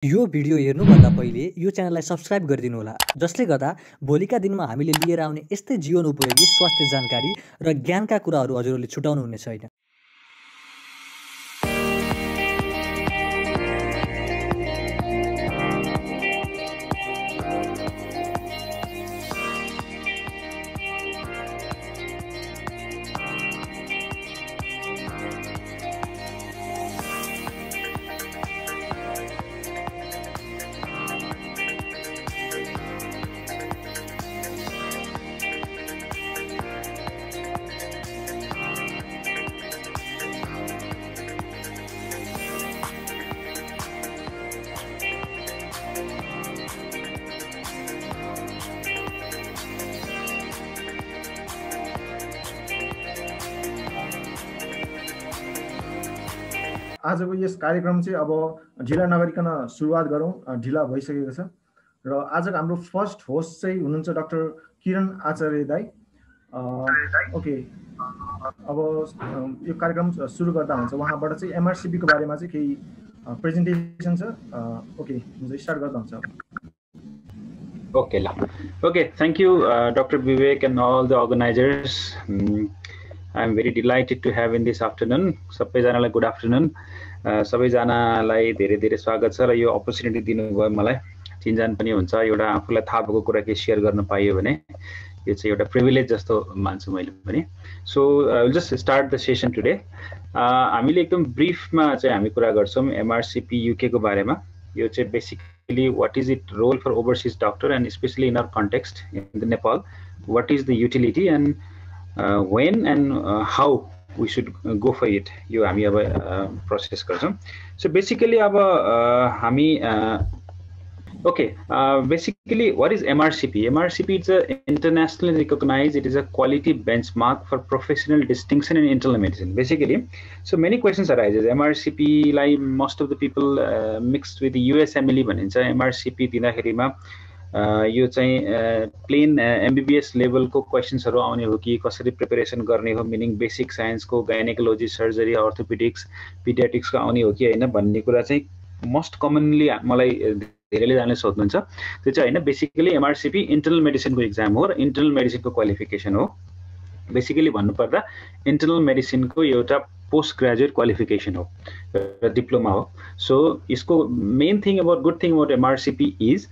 यो भिडियो हेर्नुभन्दा पहिले यो च्यानललाई सब्स्क्राइब गरिदिनु होला, जसले गर्दा भोलिका दिनमा हामीले लिएर आउने यस्तै जीवन उपयोगी स्वास्थ्य जानकारी र ज्ञानका कुराहरू हजुरहरूले छुटाउनु हुने छैन। आजको यस कार्यक्रम चाहिँ अब ढिला नगरिकन सुरुवात गरौँ। ढिला भइसकेको छ र आजको हाम्रो फर्स्ट होस्ट चाहिँ हुनुहुन्छ डाक्टर किरण आचार्य दाई। ओके, अब यो कार्यक्रम सुरु गर्दा हुन्छ उहाँबाट चाहिँ एमआरसिपी को बारेमा चाहिँ केही प्रेजेन्टेसन छ। ओके, हुन्छ, स्टार्ट गर्दा हुन्छ। Okay, thank you, Dr. Vivek and all the organizers. I'm very delighted to have in this afternoon. सबैजनालाई गुड आफ्टरनुन। सबैजनालाई धेरै धेरै स्वागत छ र यो अपर्च्युनिटी दिनुभयो मलाई। चिनजान पनि हुन्छ, एउटा आफूलाई थाहा भएको कुरा के शेयर गर्न पाइयो भने यो चाहिँ एउटा प्रिभिलेज जस्तो मान्छु मैले पनि। So I will just start the session today. हामीले एकदम ब्रिफमा चाहिँ हामी कुरा गर्छौँ एमआरसिपी युके को बारेमा। यो चाहिँ basically what is it role for overseas doctor and specially in our context in the Nepal, what is the utility and when and how we should go for it, यो हामी अब प्रोसेस गर्छौं। सो बेसिकली अब हामी basically what is MRCP? MRCP is a internationally recognized, it is a quality benchmark for professional distinction in internal medicine basically. So many questions arises, MRCP like most of the people mixed with the USMLE भनिन्छ। MRCP दिँदाखेरिमा यो चाहिँ plain MBBS लेभलको क्वेशन्सहरू आउने हो कि कसरी preparation गर्ने हो, मिनिङ बेसिक साइन्सको, गाइनेकोलोजी, सर्जरी, अर्थोपेडिक्स, पिडियाट्रिक्सको आउने हो कि हैन भन्ने कुरा चाहिँ मोस्ट कमनली मलाई धेरैले जानले सोध्नुहुन्छ। त्यो चाहिँ हैन, बेसिकली एमआरसीपी इन्टरनल मेडिसिनको एक्जाम हो र इन्टरनल मेडिसिनको क्वालिफिकेसन हो। बेसिकली भन्नुपर्दा इन्टरनल मेडिसिनको एउटा पोस्ट ग्रेजुएट क्वालिफिकेसन हो र डिप्लोमा हो। सो यसको main thing about good thing about MRCP is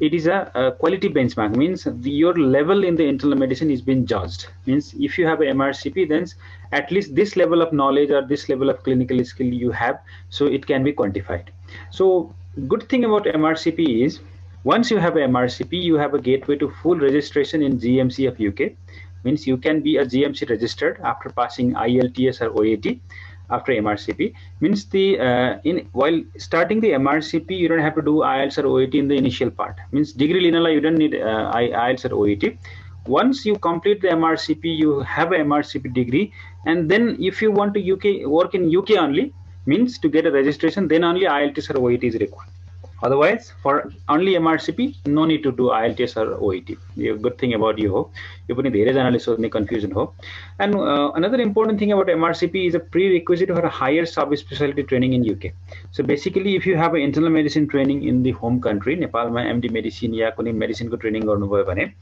it is a quality benchmark, means your level in the internal medicine is being judged. Means if you have a MRCP, then at least this level of knowledge or this level of clinical skill you have, so it can be quantified. So good thing about MRCP is once you have a MRCP, you have a gateway to full registration in GMC of UK. Means you can be a GMC registered after passing IELTS or OAT. After MRCP means the while starting the MRCP, you don't have to do IELTS or OET in the initial part. Means degree linala you don't need IELTS or OET. Once you complete the MRCP, you have a MRCP degree, and then if you want to work in UK only, means to get a registration, then only IELTS or OET is required. Otherwise, for only MRCP, no need to do IELTS or OET. The good thing about you ho, you put in confusion ho. And another important thing about MRCP is a prerequisite for a higher sub-specialty training in UK. So basically, if you have an internal medicine training in the home country, Nepal ma MD medicine ya kuni medicine ko training garnu bhayo bhane,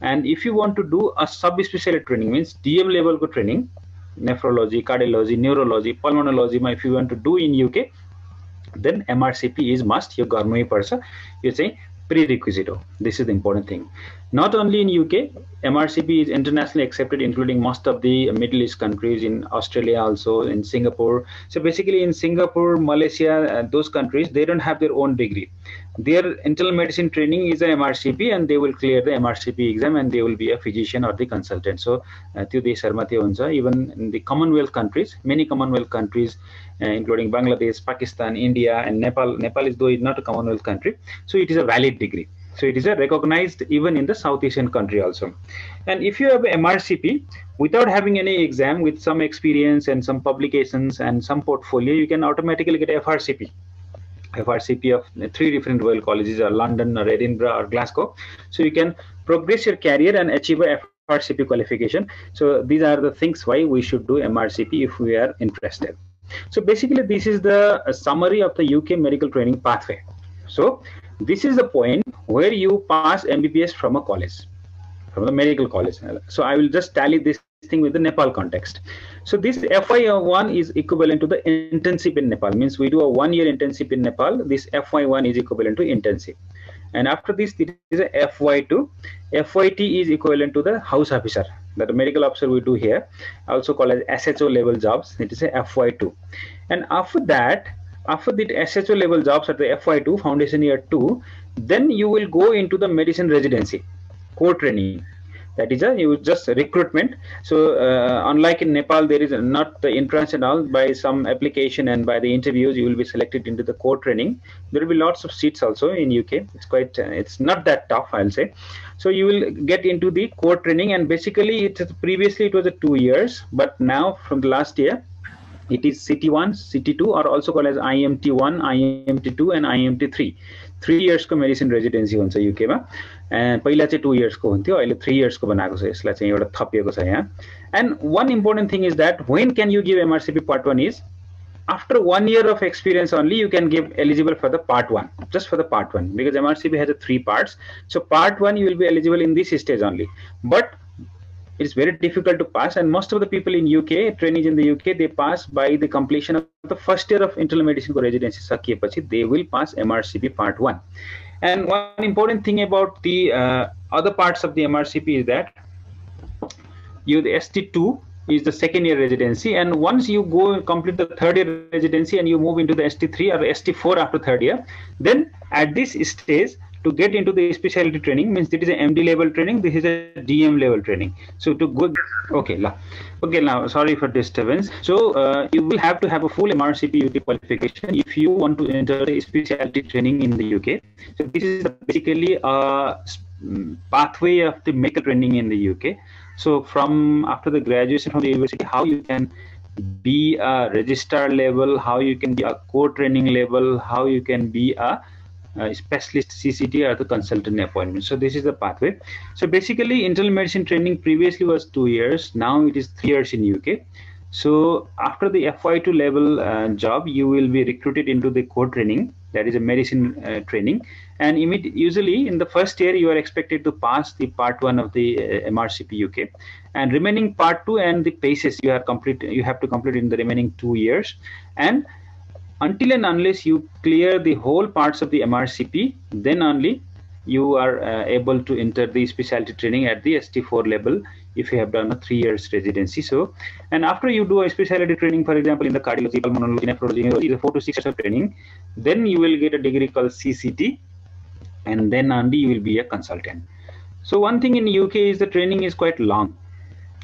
and if you want to do a sub-specialty training, means DM level ko training, nephrology, cardiology, neurology, pulmonology, if you want to do in UK, then MRCP is must. यो गर्नै पर्छ, यो चाहिँ prerequisite हो. This is the important thing. Not only in UK, MRCP is internationally accepted, including most of the Middle East countries, in Australia also, in Singapore. So basically in Singapore, Malaysia, those countries, they don't have their own degree. Their internal medicine training is a MRCP, and they will clear the MRCP exam, and they will be a physician or the consultant. So even in the Commonwealth countries, many Commonwealth countries, including Bangladesh, Pakistan, India, and Nepal. Nepal is though is not a Commonwealth country, so it is a valid degree. So it is a recognized even in the South Asian country also. And if you have MRCP without having any exam, with some experience and some publications and some portfolio, you can automatically get FRCP. FRCP of 3 different Royal Colleges, or London, or Edinburgh, or Glasgow. So you can progress your career and achieve a FRCP qualification. So these are the things why we should do MRCP if we are interested. So basically, this is the summary of the UK medical training pathway. So this is the point where you pass MBBS from a college, from the medical college. So I will just tally this thing with the Nepal context. So this FY1 is equivalent to the internship in Nepal. Means we do a 1-year internship in Nepal. This FY1 is equivalent to internship. And after this, it is a FY2. FYT is equivalent to the house officer, that the medical officer we do here, also called as SHO level jobs. It is a FY2. And after that, after the SHO level jobs at the FY2, foundation year 2, then you will go into the medicine residency, core training. That is you just recruitment. So unlike in Nepal, there is not the entrance and all. By some application and by the interviews, you will be selected into the core training. There will be lots of seats also in UK. It's quite, it's not that tough, I'll say. So you will get into the core training, and basically previously it was a 2 years, but now from the last year, it is CT1, CT2, or also called as IMT1, IMT2, and IMT3. 3 years को medicine residency हुन्छ UK मा, and पहिला चाहिँ 2 years को हुन्थ्यो, अहिले 3 years को बनाएको छ, यसलाई चाहिँ एउटा थपिएको छ यहाँ. And one important thing is that when can you give MRCP part 1 is after 1 year of experience only you can give eligible for the part 1, just for the part 1, because MRCP has 3 parts. So part 1 you will be eligible in this stage only, but it's very difficult to pass, and most of the people in UK, trainees in the UK, they pass by the completion of the first year of internal medicine residency सकिएपछि they will pass MRCP part 1. And one important thing about the other parts of the MRCP is that the ST2 is the 2nd year residency, and once you go complete the 3rd year residency and you move into the ST3 or ST4 after 3rd year, then at this stage to get into the specialty training, means it is an MD level training, this is a DM level training. So to go, okay, now sorry for disturbance. So you will have to have a full MRCP UT qualification if you want to enter the specialty training in the UK. So this is basically a pathway of the medical training in the UK. So from after the graduation from the university, how you can be a registrar level, how you can be a core training level, how you can be a specialist CCT or the consultant appointment. So this is the pathway. So basically internal medicine training previously was 2 years, now it is 3 years in UK. So after the FY2 level job, you will be recruited into the core training, that is a medicine training, and usually in the first year you are expected to pass the part 1 of the MRCP UK, and remaining part 2 and the PACES you have to complete in the remaining 2 years. And until and unless you clear the whole parts of the MRCP, then only you are able to enter the specialty training at the ST4 level if you have done a 3 years residency. So, and after you do a specialty training, for example, in the cardiology, pulmonology, nephrology, is a 4 to 6 years of training, then you will get a degree called CCT, and then only you will be a consultant. So one thing in UK is the training is quite long.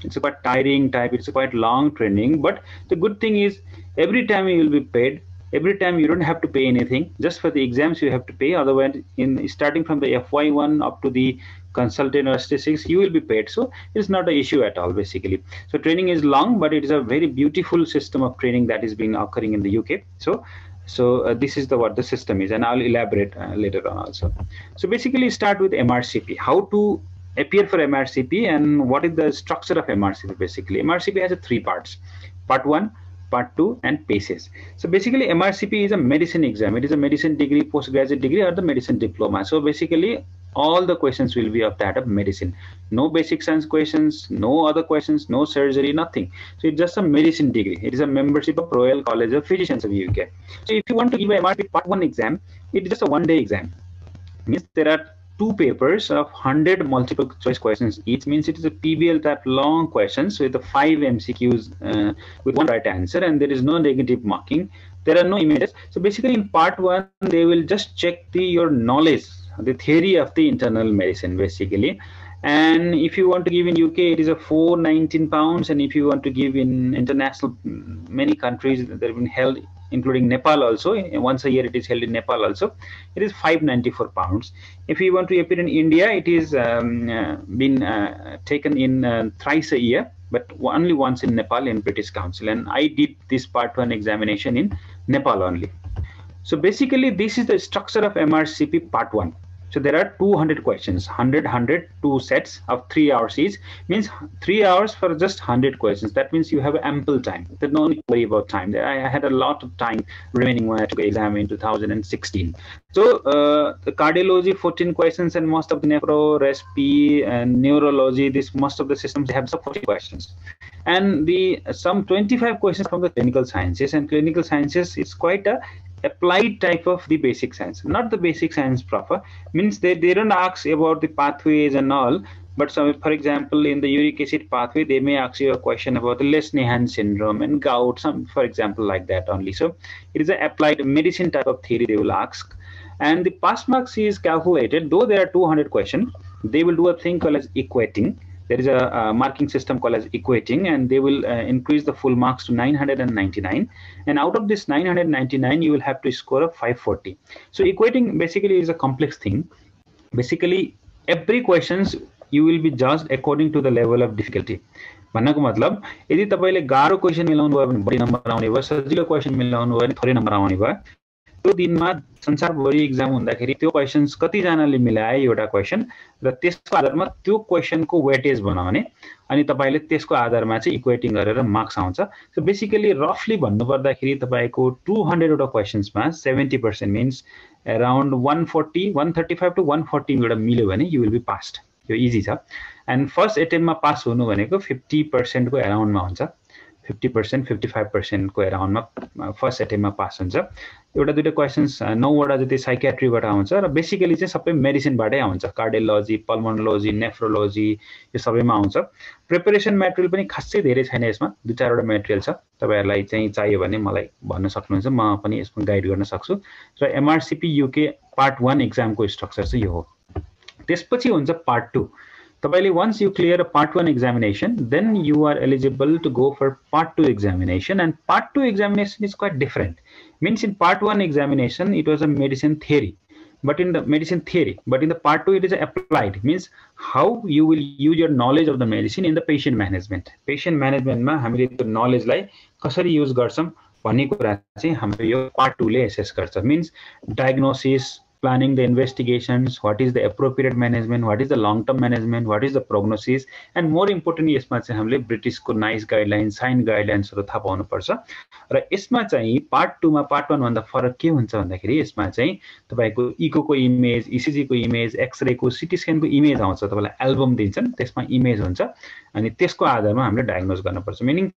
It's a quite tiring type, it's a quite long training, but the good thing is every time you will be paid. Every time you don't have to pay anything, just for the exams you have to pay. Otherwise, in starting from the FY1 up to the consultant or ST6, you will be paid. So it's not an issue at all, basically. So training is long, but it is a very beautiful system of training that is being occurring in the UK. So this is what the system is, and I'll elaborate later on also. So basically, start with MRCP. How to appear for MRCP and what is the structure of MRCP? Basically, MRCP has 3 parts: part 1, part 2, and PACES. So basically MRCP is a medicine exam. It is a medicine degree, postgraduate degree, or the medicine diploma. So basically all the questions will be of that of medicine. No basic science questions, no other questions, no surgery, nothing. So it's just a medicine degree. It is a membership of Royal College of Physicians of UK. So if you want to give a MRCP part 1 exam, it is just a 1-day exam. It means there are 2 papers of 100 multiple choice questions each. Means it is a PBL type long questions with the 5 MCQs with 1 right answer, and there is no negative marking. There are no images. So basically in part 1 they will just check your knowledge, the theory of the internal medicine basically. And if you want to give in UK, it is a £419, and if you want to give in international, many countries that have been held, including Nepal also, once a year it is held in Nepal also, it is £594. If you want to appear in India, it is been taken in thrice a year, but only once in Nepal in British Council, and I did this part 1 examination in Nepal only. So basically this is the structure of MRCP part 1. So there are 200 questions, 100, 2 sets of 3 hours each, means 3 hours for just 100 questions. That means you have ample time. There's no need to worry about time. I had a lot of time remaining when I took exam in 2016. So the cardiology 14 questions, and most of the nephro, respi, and neurology, most of the systems have some 40 questions. And some 25 questions from the clinical sciences, and clinical sciences is quite a applied type of the basic science, not the basic science proper, means they don't ask about the pathways and all, but for example, in the uric acid pathway, they may ask you a question about the Lesch-Nyhan syndrome and gout, for example, like that only. So it is an applied medicine type of theory they will ask. And the pass marks is calculated, though there are 200 questions, they will do a thing called as equating. There is a marking system called as equating, and they will increase the full marks to 999. And out of this 999, you will have to score a 540. So equating basically is a complex thing. Basically, every questions you will be judged according to the level of difficulty. भन्नको मतलब यदि तपाईले गाह्रो question मिलाउनु भयो भने बढी number आउने भयो, सजिलो क्वेशन मिलाउनु भयो भने थोरै नम्बर आउने भयो। त्यो दिनमा संसारभरि एक्जाम हुँदाखेरि त्यो क्वेशन्स कतिजनाले मिलाए एउटा क्वेशन र त्यसको आधारमा त्यो क्वेशनको वेटेज बनाउने, अनि तपाईले त्यसको आधारमा चाहिँ इक्वेटिङ गरेर मार्क्स आउँछ। सो बेसिकली रफली भन्नुपर्दाखेरि तपाईको 200 वटा क्वेशन्समा 70% मिन्स अराउन्ड 135 टु 140 वटा मिल्यो भने यु विल बी पास्ड। यो इजी छ। एन्ड फर्स्ट एटेम्पमा पास हुनु भनेको 50% को अराउन्डमा हुन्छ। 50% 55% को अराउन्डमा फर्स्ट एटेम्पमा पास हुन्छ। एउटा दुईटा क्वेशन्स 9 वटा जति साइकियाट्रीबाट आउँछ र बेसिकली चाहिँ सबै मेडिसिनबाटै आउँछ। कार्डियोलोजी, पल्मोनोलोजी, नेफ्रोलोजी यो सबैमा आउँछ। प्रिपरेसन मटेरियल पनि खासै धेरै छैन यसमा, 2-4 वटा मटेरियल छ। तपाईहरुलाई चाहिँ चाहियो भने मलाई भन्न सक्नुहुन्छ, म पनि यसमा गाइड गर्न सक्छु। र एमआरसीपी युके पार्ट 1 एक्जामको स्ट्रक्चर चाहिँ यो हो। त्यसपछि हुन्छ पार्ट 2। तपाईले once you clear a part 1 examination, then you are eligible to go for part 2 examination, and part 2 examination is quite different. Means in part 1 examination it was a medicine theory, but in the part 2 it is applied, means how you will use your knowledge of the medicine in the patient management. Patient management मा हामीले त्यो knowledge लाई कसरी use गर्छौं भन्ने कुरा चाहिँ हाम्रो यो part 2 ले एसेस गर्छ। Means diagnosis, planning the investigations, what is the appropriate management, what is the long-term management, what is the prognosis, and more importantly यसमा चाहिँ हामीले ब्रिटिश को नाइस गाइडलाइन, साइन गाइडलाइन्सहरु थाहा पाउनु पर्छ। र यसमा चाहिँ पार्ट 2 मा पार्ट 1 भन्दा फरक के हुन्छ भन्दाखेरि यसमा चाहिँ तपाईको इको को इमेज, ईसीजी को इमेज, एक्सरे को, सीटी स्क्यान को इमेज आउँछ। तपाईलाई एल्बम दिन्छन्, त्यसमा इमेज हुन्छ, अनि त्यसको आधारमा हामीले डायग्नोज गर्न पर्छ। मिनिङ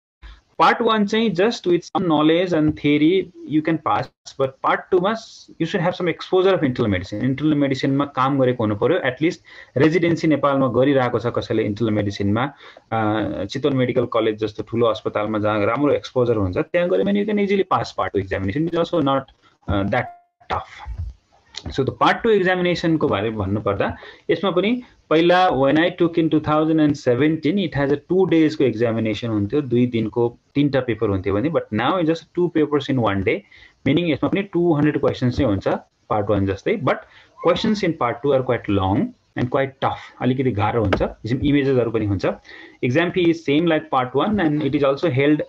part 1 चाहिँ just with some knowledge and theory you can pass, but part 2 मा you should have some exposure of internal medicine. Internal medicine मा काम गरेको हुनु पर्यो, at least रेजिडेन्सी नेपालमा गरिरहेको छ कसैले internal medicine मा, चितवन मेडिकल कलेज जस्तो ठुलो अस्पतालमा जहाँ राम्रो एक्सपोजर हुन्छ त्यहाँ गरे भने you can easily pass part 2 examination. It is also not that tough. So the part 2 examination को बारे भन्नु पर्दा यसमा पनि पहिला when I took in 2017 it has a 2 days को examination हुन्थ्यो, 2 दिनको 3टा पेपर हुन्थ्यो भने, but now it's just 2 papers in 1 day, meaning यसमा पनि 200 questions चाहिँ हुन्छ part 1 जस्तै, but questions in part 2 are quite long and quite tough. अलिकति गाह्रो हुन्छ, इमेजेसहरु पनि हुन्छ। Exam fee is same like part 1 and it is also held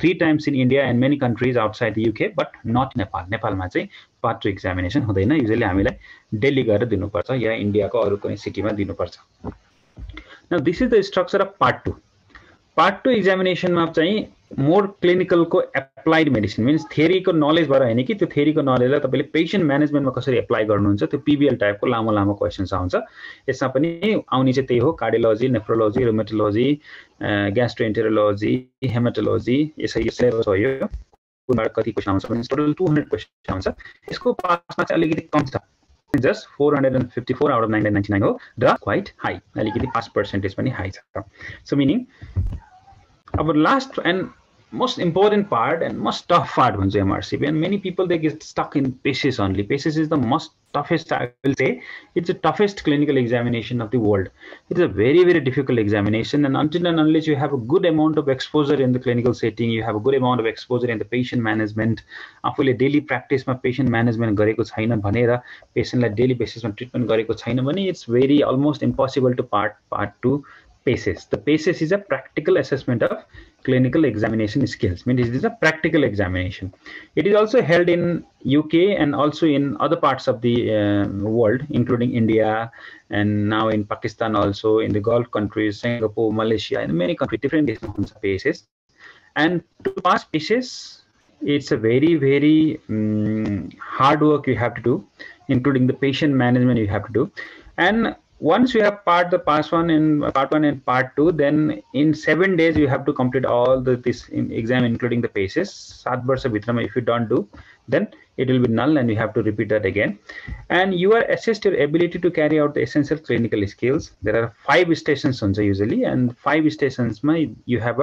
3 times in India and many countries outside the UK, but not Nepal. नेपालमा चाहिँ part 2 examination हुँदैन। Usually हामीलाई दिल्ली गएर दिनुपर्छ या इन्डियाको अरु कुनै सिटीमा दिनुपर्छ। Now this is the structure of part 2. Part 2 examination मा चाहिँ मोर क्लिनिकल को एप्लाइड मेडिसिन, मिन्स थ्योरी को नलेज भएर हैन कि त्यो थ्योरी को नलेजलाई तपाईले पेशेन्ट म्यानेजमेन्टमा कसरी एप्लाई गर्नुहुन्छ, त्यो पीबीएल टाइपको लामो लामो क्वेशन्स आउँछ। यसमा पनि आउने चाहिँ त्यही हो, कार्डियोलोजी, नेफ्रोलोजी, रुमेटोलोजी, ग्यास्ट्रोएन्टेरोलोजी, हेमाटोलोजी, यसरी सिलेबस हो। यो कुनबाट कति क्वेशन आउँछ भने टोटल 200 क्वेशन आउँछ। यसको पासमा चाहिँ अलिकति कम छ, just 454 out of 999 हो र क्वाइट हाई, अलिकति पास पर्सेन्टेज पनि हाई छ। So meaning our last and most important part and most tough part is MRCP, and many people they get stuck in PACES only. PACES is the most toughest, I will say, it's the toughest clinical examination of the world. It is a very, very difficult examination, and until and unless you have a good amount of exposure in the clinical setting, you have a good amount of exposure in the patient management, आफूले daily practice मा patient management गरेको छैन भनेर पेशेन्टलाई daily basis मा treatment गरेको छैन भने it's very almost impossible to part 2 PACES. The PACES is a practical assessment of clinical examination skills. Means it is a practical examination. It is also held in UK and also in other parts of the world, including India and now in Pakistan, also in the Gulf countries, Singapore, Malaysia, and many countries, different PACES. And to pass PACES, it's a very, very hard work you have to do, including the patient management you have to do. And once you have part one and part 2, then in 7 days you have to complete all this exam, including the PACES. 7 वर्ष भित्रमा if you don't do, then it will be null and you have to repeat that again. And you are assessed your ability to carry out the essential clinical skills. There are 5 stations usually, and 5 stations you have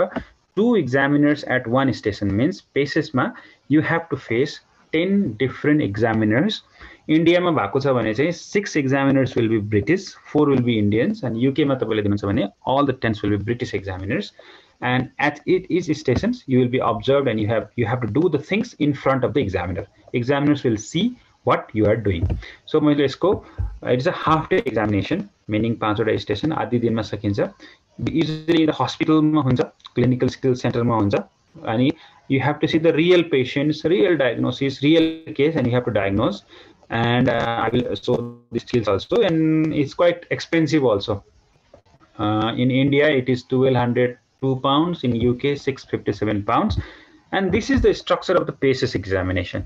2 examiners at 1 station. Means PACES ma you have to face 10 different examiners. India ma bhako cha bhane chai 6 examiners will be British, 4 will be Indians, and UK ma tapaile dinनुहुन्छ भने all the 10 will be British examiners. And at each stations you will be observed, and you have to do the things in front of the examiner. Examiners will see what you are doing. So मैले यसको it is a half day examination, meaning 5 वटा station आधी दिनमा सकिन्छ. Usually the hospital ma हुन्छ, clinical skill center ma हुन्छ, and you have to see the real patients, real diagnosis, real case, and you have to diagnose. And I will show the skills also, and it's quite expensive also. In India it is 1202 pounds, in UK 657 pounds, and this is the structure of the PACES examination.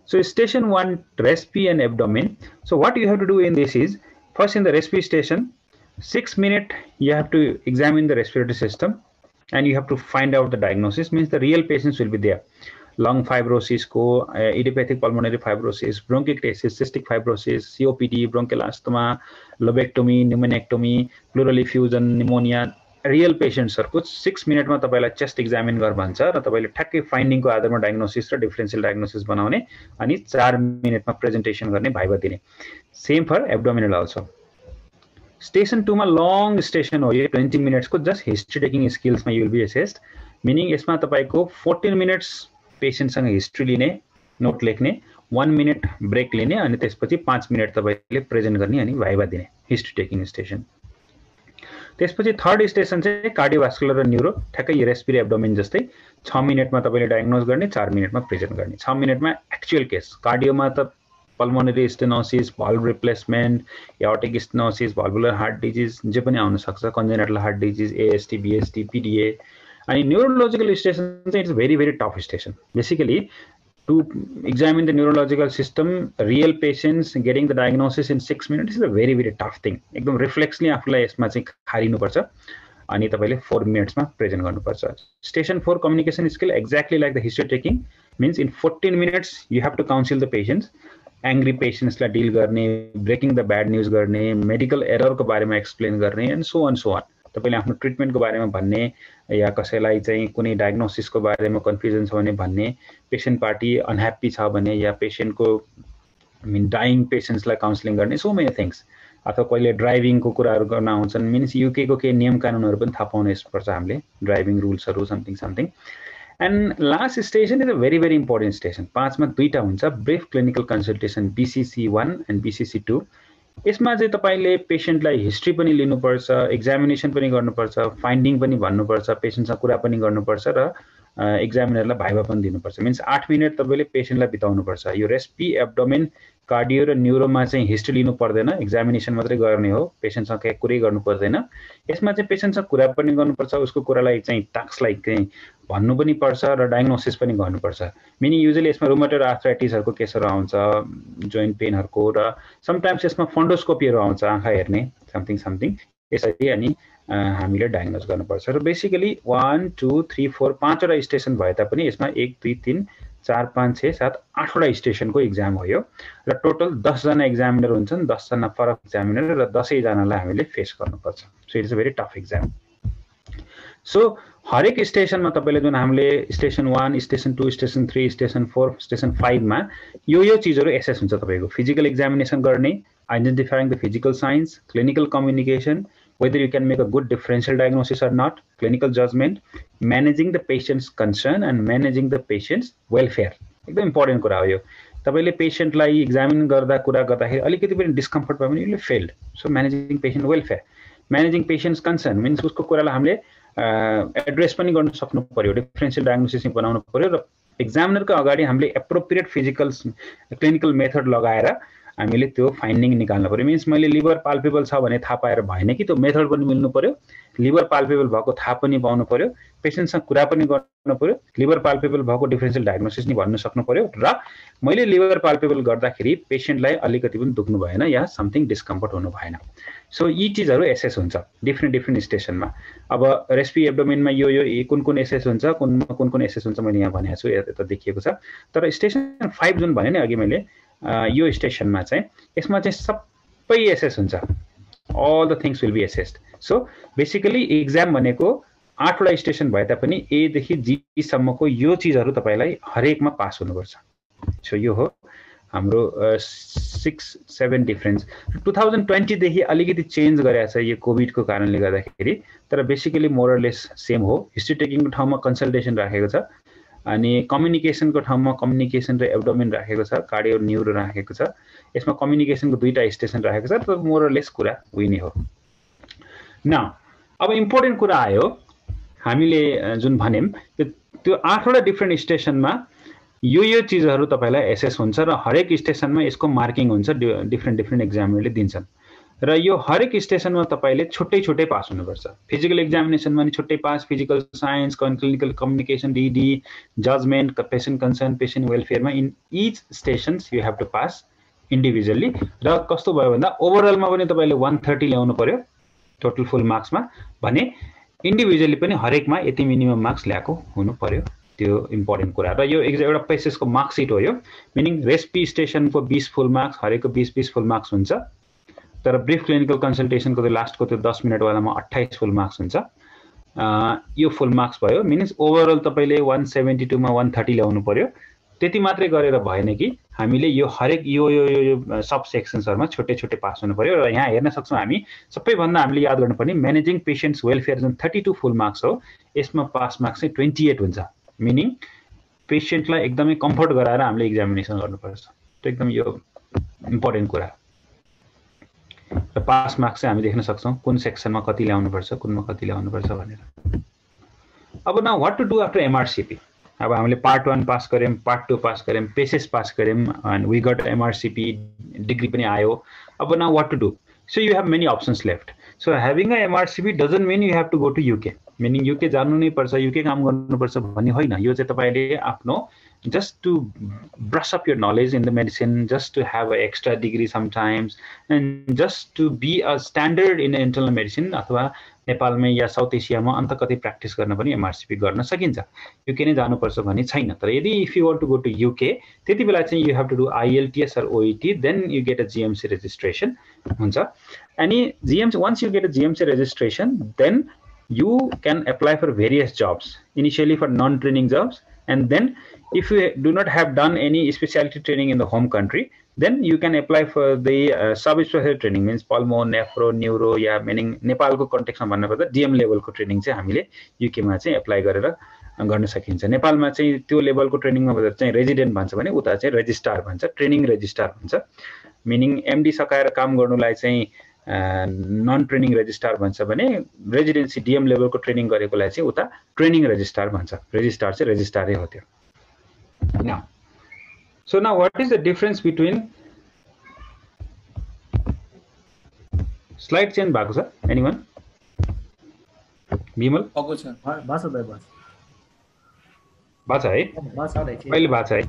So station 1, respi and abdomen. So what you have to do in this is, first in the respi station, 6 minutes you have to examine the respiratory system, and you have to find out the diagnosis. Means the real patients will be there. Lung fibrosis, idiopathic pulmonary fibrosis, bronchiectasis, cystic fibrosis, COPD, bronchial asthma, lobectomy, pneumonectomy, pleural effusion, pneumonia. Real patients are 6 minutes ma tapailai chest examine गर भन्छ र तपाईले ठ्याक्कै finding को आधारमा diagnosis र differential diagnosis बनाउने, अनि 4 मिनेट मा प्रेजेन्टेसन गर्ने, भाइभा दिने. Same for abdominal also. Station 2 मा लङ स्टेशन हो, यो 20 मिनट्स को जस्ट हिस्ट्री टेकिङ स्किल्स मा you will be assessed. Meaning यसमा तपाईको 14 मिनट्स पेशेन्ट सँग हिस्ट्री लिने, नोट लेख्ने, 1 मिनट ब्रेक लिने, अनि त्यसपछि 5 मिनट तपाईले प्रेजेन्ट गर्ने अनि भाइभा दिने. History taking station. त्यसपछि थर्ड स्टेशन चाहिँ कार्डियोभास्कुलर र न्यूरो, ठ्याक्कै रेस्पिरेटरी एब्डोमेन जस्तै 6 मिनेटमा तपाईले डायग्नोज गर्ने, 4 मिनेटमा प्रेजेन्ट गर्ने. 6 मिनेटमा एक्चुअल केस. कार्डियोमा त pulmonary stenosis, valve replacement, aortic stenosis, valvular heart disease जे पनि आउन सक्छ, congenital heart disease, ASD, VSD, PDA. अनि न्यूरोलोजिकल स्टेशन चाहिँ it's very very tough station. Basically to examine the neurological system, real patients getting the diagnosis in 6 minutes is a very very tough thing. एकदम रिफ्लेक्सली आफूलाई यसमा चाहिँ खारिनु पर्छ, अनि तपाईले 4 minutes मा प्रेजेन्ट गर्नुपर्छ. Station 4 communication skill exactly like the history taking. Means in 14 minutes you have to counsel the patients, angry पेशेन्ट्सलाई डिल गर्ने, ब्रेकिङ द ब्याड न्यूज गर्ने, मेडिकल एररको बारेमा एक्सप्लेन गर्ने, एन्ड सो अन. तपाईले आफ्नो ट्रिटमेन्टको बारेमा भन्ने, या कसैलाई चाहिँ कुनै डायग्नोसिसको बारेमा कन्फ्युजन छ भने भन्ने, पेशेन्ट पार्टी अनह्याप्पी छ भने, या पेशेन्टको डाइङ पेशेन्ट्सलाई काउन्सिलिङ गर्ने, सो मेनी थिङ्स. अथवा कहिले ड्राइभिङको कुराहरू गर्न आउँछन्. मिन्स युके को केही नियम कानुनहरू पनि थाहा पाउनुपर्छ हामीले, ड्राइभिङ रुल्सहरू something. And last station is a very very important station. 5 मा 2टा हुन्छ, brief clinical consultation BCC 1 and BCC 2. यसमा चाहिँ तपाईले पेशेन्टलाई हिस्ट्री पनि लिनुपर्छ, एक्जामिनेसन पनि गर्नुपर्छ, फाइन्डिङ पनि भन्नुपर्छ, पेशेन्टसँग कुरा पनि गर्नुपर्छ, र एक्जामिनरलाई भाइभा पनि दिनुपर्छ. मिन्स 8 मिनट तपाईले पेशेन्टलाई बिताउनुपर्छ. यो रेस्पी, एब्डोमेन, कार्डियो र न्यूरोमा चाहिँ हिस्ट्री लिनु पर्दैन, एक्जामिनेसन मात्रै गर्ने हो, पेशेन्टसँग केही कुरै गर्नु पर्दैन. यसमा चाहिँ पेशेन्टसँग कुरा पनि गर्नुपर्छ, उसको कुरालाई चाहिँ टास्कलाई चाहिँ भन्नु पनि पर्छ, र डायग्नोसिस पनि गर्नुपर्छ. मिनिङ युजुअली यसमा रुमेटोइड आर्थराइटिसहरुको केसहरु आउँछ, जोइन्ट पेनहरुको, र समटाइम्स यसमा फन्डोस्कोपीहरु आउँछ, आँखा हेर्ने समथिङ. यसरी अनि हामीले डायग्नोज गर्नुपर्छ. र बेसिकली 1 2 3 4 5 वटा स्टेशन भए तापनि यसमा 1 2 3 4 5 6 7 8 वटा स्टेशनको एक्जाम हो यो, र टोटल 10 जना एक्जामिनर हुन्छन्, 10 जना फरक एक्जामिनर, र 10 जनालाई हामीले फेस गर्नुपर्छ. So it is a very tough exam. So हरेक स्टेशनमा तपाईले जुन हामीले station 1, station 2, station 3, station 4, station 5 मा यो चीजहरु एसेस हुन्छ. तपाईको फिजिकल एक्जामिनेसन गर्ने, identifying the physical signs, clinical communication, whether you can make a good differential diagnosis or not, clinical judgment, managing the patient's concern and managing the patient's welfare. एकदम important कुरा हो यो. तपाईले पेशेन्टलाई examine गर्दा कुरा गर्दाखेरि अलिकति पनि डिस्कम्फर्ट भयो भने you failed. So managing patient welfare. Managing patients concern means उसको कुरालाई हामीले एड्रेस पनि गर्न सक्नु पर्यो, डिफरेन्सियल डायग्नोसिस बनाउनु पर्यो र एक्जामिनरको अगाडि हामीले एप्रोप्रिएट फिजिकल क्लिनिकल मेथड लगाएर हामीले त्यो फाइन्डिङ निकाल्नु पर्यो। मिन्स मैले लिभर पाल्पेबल छ भने थाहा पाएर भएन कि त्यो मेथड पनि मिल्नु पर्यो, लिभर पाल्पेबल भएको थाहा पनि पाउनु पर्यो, पेसेन्टसँग कुरा पनि गर्नु पर्यो, लिभर पाल्पेबल भएको डिफरेन्सियल डायग्नोसिस नि भन्न सक्नु पर्यो र मैले लिभर पाल्पेबल गर्दाखेरि पेसेन्टलाई अलिकति पनि दुख्नु भएन या समथिङ डिस्कम्फर्ट हुनु भएन। सो यी चिजहरू एसेस हुन्छ डिफ्रेन्ट स्टेसनमा। अब रेस्पी एब्डोमेनमा यो कुन एसेस हुन्छ, कुन एसेस हुन्छ मैले यहाँ भनेको छु, यता देखिएको छ। तर स्टेसन 5 जुन भने नि अघि मैले यो स्टेसनमा चाहिँ यसमा चाहिँ सबै एसेस हुन्छ, all the things will be assessed. So basically exam भनेको 8 वटा स्टेसन भए तापनि A देखि G सम्मको यो चीजहरु तपाईलाई हरेकमा पास हुनुपर्छ। सो यो हो हाम्रो 6-7 डिफरेन्स। 2020 देखि अलिकति चेन्ज गरेको छ यो कोभिड को कारणले गर्दाखेरि, तर बेसिकली मोरलेस सेम हो। हिस्ट्री टेकिङको ठाउँमा कन्सल्टेसन राखेको छ, अनि कम्युनिकेसनको ठाउँमा कम्युनिकेसन र एब्डोमेन राखेको छ, कार्डियो न्यूरो राखेको छ। यसमा कम्युनिकेसनको दुईटा स्टेसन राखेको छ, तर मोरलेस कुरा उही नै हो। नाउ अब इम्पोर्टेन्ट कुरा आयो, हामीले जुन भन्यौं त्यो 8 वटा डिफरेन्ट स्टेसनमा यो चीजहरु तपाईलाई एसेस हुन्छ र हरेक स्टेसनमा यसको मार्किङ हुन्छ, डिफरेन्ट एक्जामिनरले दिन्छन् र यो हरेक स्टेसनमा तपाईले छुट्टै पास हुनुपर्छ। फिजिकल एक्जामिनेसनमा नि छुट्टै pass, physical signs, clinical communication, DD, judgement, patient concern, patient वेलफेयरमा in each stations you have to pass individually. र कस्तो भयो भन्दा ओभरअलमा पनि तपाईले 130 ल्याउनु पर्यो टोटल फुल मार्क्समा, भने इन्डिभिजुअली पनि हरेकमा यति मिनिमम मार्क्स ल्याएको हुनु पर्यो। त्यो इम्पोर्टेन्ट कुरा। र यो एउटा पेसेसको मार्कसिट हो यो, मिनिङ रेस्पी स्टेसनको 20 फुल मार्क्स, हरेकको 20 फुल मार्क्स हुन्छ। तर ब्रिफ क्लिनिकल कन्सल्टेसनको त्यो लास्टको त्यो 10 मिनट वालामा 28 फुल मार्क्स हुन्छ। यो फुल मार्क्स भयो, मिन्स ओभरअल तपाईले 172 मा 130 ल्याउनु पर्यो। त्यति मात्रै गरेर भएन कि हामीले यो हरेक यो सब सेक्सन्सहरुमा छुट्टै पास हुनु पर्यो। र यहाँ हेर्न सक्छौं हामी सबैभन्दा हामीले याद गर्नुपर्ने म्यानेजिङ पेशेन्ट्स वेलफेयर जुन 32 फुल मार्क्स हो, यसमा पास मार्क्स चाहिँ 28 हुन्छ। मिनिङ पेशेन्टलाई एकदमै कम्फर्ट गराएर हामीले एक्जामिनेसन गर्नुपर्छ। त्यो एकदम यो इम्पोर्टेन्ट कुरा। र पास मार्क्स चाहिँ हामी देख्न सक्छौं कुन सेक्सनमा कति ल्याउनुपर्छ, कुनमा कति ल्याउनुपर्छ भनेर। अब now what to do after MRCP. अब हामीले पार्ट 1 पास गर्यौं, पार्ट 2 पास गर्यौं, पेसेस पास गर्यौं, and we got MRCP degree पनि आयो। अब now what to do. So you have many options left. So having a MRCP doesn't mean you have to go to UK, meaning UK जानु नै पर्छ, UK काम गर्नुपर्छ भन्ने होइन। यो चाहिँ तपाईले आफ्नो just to brush up your knowledge in the medicine, just to have an extra degree sometimes, and just to be a standard in internal medicine अथवा नेपालमै या साउथ एसियामा अन्त कतै प्र्याक्टिस गर्न पनि एमआरसीपी गर्न सकिन्छ। यूके नै जानुपर्छ भन्ने छैन। तर यदि if you want to go to UK, त्यति बेला चाहिँ you have to do IELTS or OET, then you get a GMC registration हुन्छ। अनि GMC, once you get a GMC registration, then you can apply for various jobs, initially for non-training jobs, and then if you do not have done any specialty training in the home country, then you can apply for the sub-specialty training, means palmo, nephro, neuro, yeah meaning नेपालको कन्टेक्स्टमा भन्नुपर्दा DM लेभलको training चाहिँ हामीले UK मा चाहिँ apply गरेर गर्न सकिन्छ। नेपालमा चाहिँ त्यो लेभलको ट्रेनिङमा भन्दा चाहिँ रेजिडेन्ट भन्छ भने उता चाहिँ रजिस्ट्रार भन्छ, ट्रेनिङ रजिस्ट्रार भन्छ। मिनिङ MD सकाएर काम गर्नुलाई चाहिँ नन ट्रेनिङ रजिस्ट्रार भन्छ भने रेजिडेन्सी DM लेभलको ट्रेनिङ गरेकोलाई चाहिँ उता ट्रेनिङ रजिस्ट्रार भन्छ। रजिस्ट्रार चाहिँ रजिस्ट्रारै हो त्यो। Now, so now what is the difference between slide change भएको छ anyone? बिमल भएको छ भाषा भाषा है पहिले भाषा है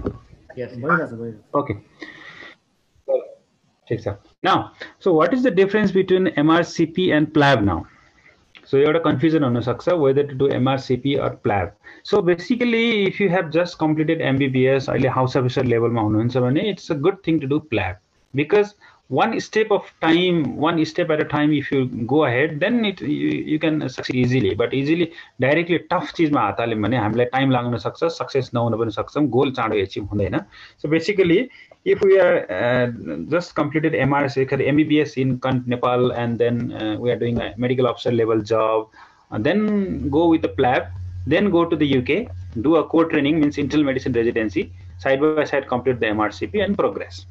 ओके ठीक छ। Now, so what is the difference between MRCP and PLAB now? So you have a confusion on whether to do MRCP or PLAB. So basically, if you have just completed MBBS or house officer level, it's a good thing to do PLAB, because one step at a time, if you go ahead, then you can succeed easily. But easily, directly tough cheese ma aata le bhane hamilai time लाग्न सक्छ, success नहुन पनि सक्छौं, goal चाँडो achieve हुँदैन। So basically, if we are just completed MBBS in Nepal, and then we are doing a medical officer level job, and then go with the PLAB, then go to the UK, do a core training, means internal medicine residency, side by side complete the MRCP and progress.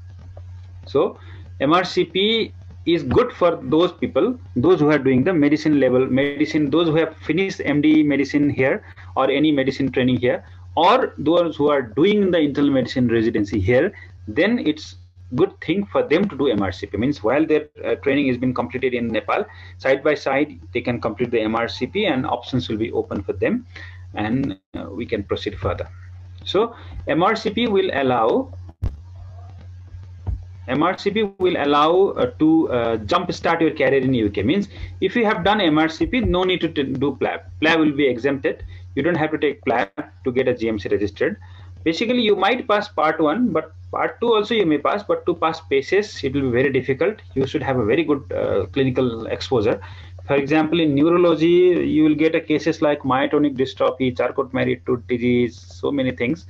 So MRCP is good for those people, those who are doing the medicine level medicine, those who have finished MD medicine here or any medicine training here, or those who are doing the internal medicine residency here. Then it's good thing for them to do MRCP. Means while their training has been completed in Nepal, side by side they can complete the MRCP and options will be open for them, and we can proceed further. So MRCP will allow to jump start your career in UK. Means if you have done MRCP, no need to do PLAB. PLAB will be exempted. You don't have to take PLAB to get a GMC registered. Basically, you might pass part 1, but part 2 also you may pass, but to pass PACES, it will be very difficult. You should have a very good clinical exposure. For example, in neurology, you will get cases like myotonic dystrophy, Charcot-Marie Tooth disease, so many things,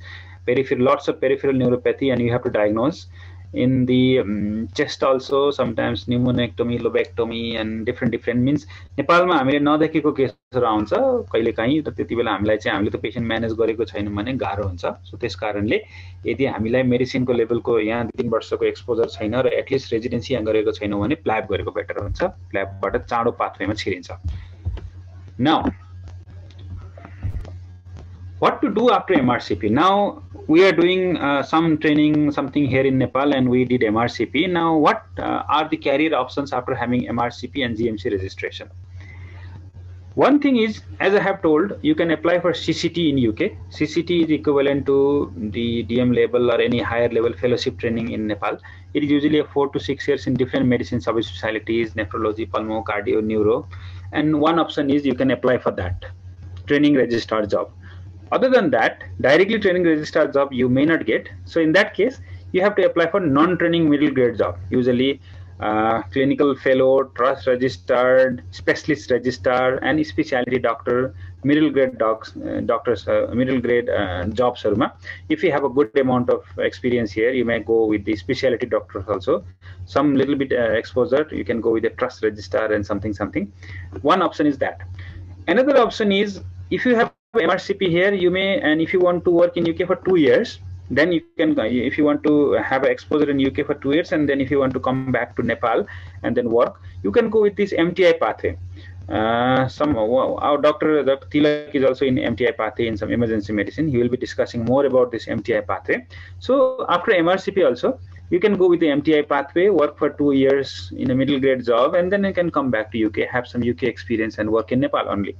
lots of peripheral neuropathy, and you have to diagnose. In the chest also, sometimes pneumonectomy, lobectomy, and different means नेपालमा हामीले नदेखेको केसहरु आउँछ कहिलेकाहीँ, र त्यतिबेला हामीलाई चाहिँ हामीले त पेशेन्ट म्यानेज गरेको छैनौं भने गाह्रो हुन्छ। सो त्यस कारणले यदि हामीलाई मेडिसिनको लेभलको यहाँ 3 वर्षको एक्सपोजर छैन र एटलिस्ट रेजिडेन्सी यहाँ गरेको छैनौं भने प्ल्याब गरेको बेटर हुन्छ। प्ल्याबबाट चाँडो पाथवेमा छिरिन्छ। Now, what to do after MRCP? Now we are doing some training, something here in Nepal, and we did MRCP. Now, what are the career options after having MRCP and GMC registration? One thing is, as I have told, you can apply for CCT in UK. CCT is equivalent to the DM level or any higher level fellowship training in Nepal. It is usually a 4 to 6 years in different medicine subspecialties, nephrology, pulmo, cardio, neuro. And one option is you can apply for that training registrar job. Other than that, directly training registrar job you may not get. So in that case, you have to apply for non-training middle grade job, usually clinical fellow, trust registered, specialist registrar, and specialty doctor, middle grade doctors, middle grade jobs. If you have a good amount of experience here, you may go with the specialty doctors also. Some little bit exposure, you can go with the trust registrar and something. One option is that. Another option is, if you have MRCP here, you may, and if you want to work in UK for 2 years, then you can, if you want to have exposure in UK for 2 years, and then if you want to come back to Nepal and then work, you can go with this MTI pathway. Our Dr. Tilak is also in MTI pathway in some emergency medicine. He will be discussing more about this MTI pathway. So after MRCP also, you can go with the MTI pathway, work for 2 years in a middle grade job, and then you can come back to UK, have some UK experience and work in Nepal only.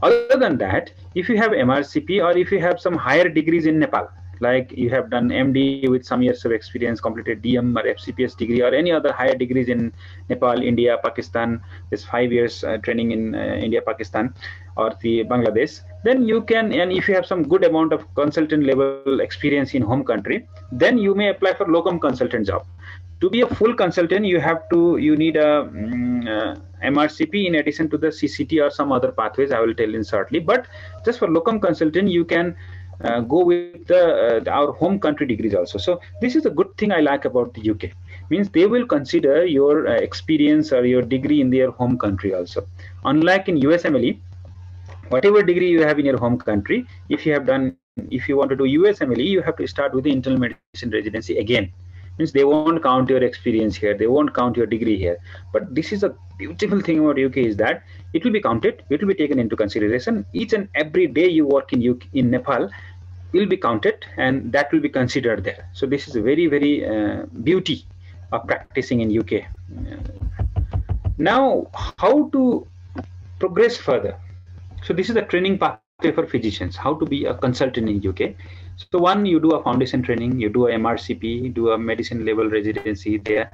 Other than that, if you have MRCP or if you have some higher degrees in Nepal, like you have done MD with some years of experience, completed DM or FCPS degree, or any other higher degrees in Nepal, India, Pakistan, this 5 years training in India, Pakistan, or the Bangladesh, then you can, and if you have some good amount of consultant level experience in home country, then you may apply for locum consultant job. To be a full consultant, you need a MRCP in addition to the CCT or some other pathways I will tell in shortly. But just for locum consultant, you can go with our home country degrees also. So this is a good thing I like about the UK. Means they will consider your experience or your degree in their home country also. Unlike in USMLE, whatever degree you have in your home country, if you want to do USMLE, you have to start with the internal medicine residency again. Means they won't count your experience here, they won't count your degree here. But this is a beautiful thing about UK is that it will be counted, it will be taken into consideration. Each and every day you work in Nepal will be counted, and that will be considered there. So this is a very, very beauty of practicing in UK. Now, how to progress further? So this is a training pathway for physicians, how to be a consultant in UK. So one, you do a foundation training, you do a MRCP, do a medicine level residency there,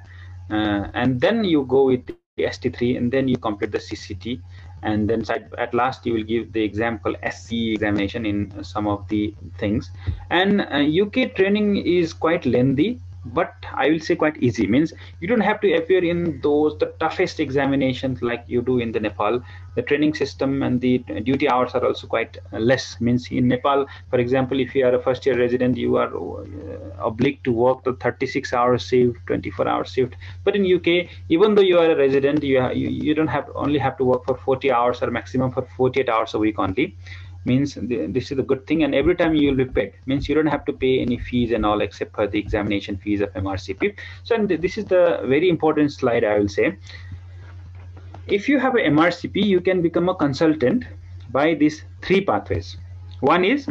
and then you go with the ST3, and then you complete the CCT, and then at last you will give the example SC examination in some of the things. And UK training is quite lengthy, but I will say quite easy. Means you don't have to appear in the toughest examinations like you do in the Nepal. The training system and the duty hours are also quite less. Means in Nepal, for example, if you are a first year resident, you are obliged to work the 36-hour shift, 24-hour shift. But in UK, even though you are a resident, you don't only have to work for 40 hours or maximum for 48 hours a week only. means this is a good thing, and every time you will be paid, means you don't have to pay any fees and all except for the examination fees of MRCP. So, and this is the very important slide, I will say. If you have a MRCP, you can become a consultant by these 3 pathways. One is,